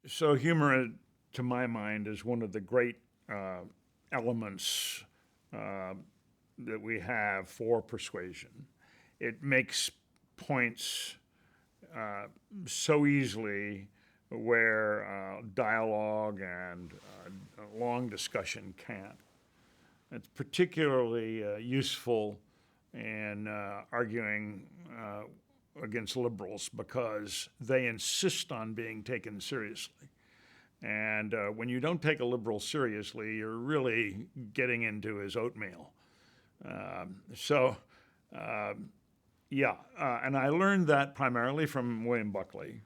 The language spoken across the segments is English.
So humor, to my mind, is one of the great elements that we have for persuasion. It makes points so easily where dialogue and long discussion can't. It's particularly useful in arguing against liberals because they insist on being taken seriously. And when you don't take a liberal seriously, you're really getting into his oatmeal. So, and I learned that primarily from William Buckley.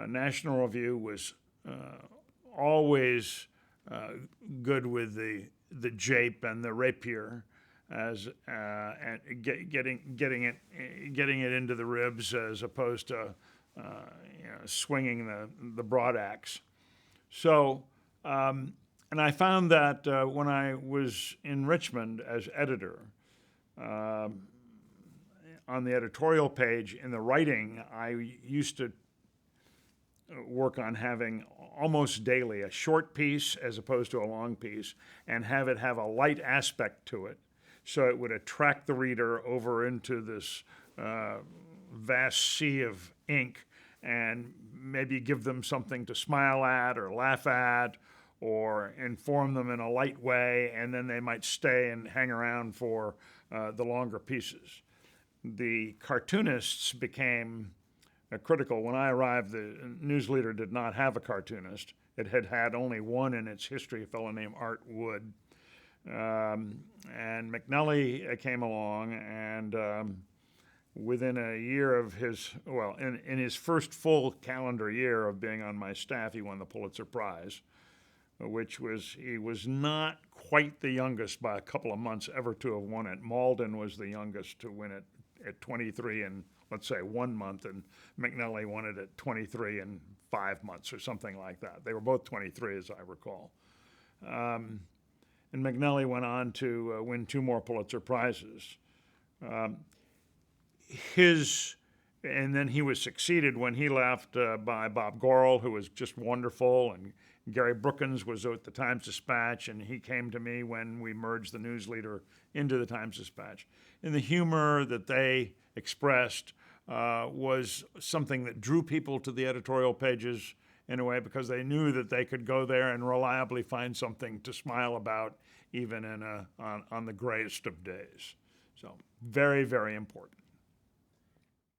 National Review was always good with the jape and the rapier, as and getting it into the ribs as opposed to swinging the broadaxe. So, and I found that when I was in Richmond as editor, on the editorial page in the writing, I used to work on having almost daily a short piece as opposed to a long piece, and have it have a light aspect to it, so it would attract the reader over into this vast sea of ink and maybe give them something to smile at or laugh at or inform them in a light way, and then they might stay and hang around for the longer pieces. The cartoonists became critical. When I arrived, the news leader did not have a cartoonist. It had had only one in its history, a fellow named Art Wood. And McNelly came along, and within a year of his, well, in his first full calendar year of being on my staff, he won the Pulitzer Prize, which was, he was not quite the youngest by a couple of months ever to have won it. Malden was the youngest to win it at 23 and, let's say, 1 month, and McNelly won it at 23 and 5 months or something like that. They were both 23, as I recall. And McNelly went on to win 2 more Pulitzer Prizes. And then he was succeeded when he left by Bob Gorrell, who was just wonderful, and Gary Brookins was at the Times-Dispatch, and he came to me when we merged the news leader into the Times-Dispatch. And the humor that they expressed was something that drew people to the editorial pages in a way, because they knew that they could go there and reliably find something to smile about, even in on the grayest of days. So very, very important.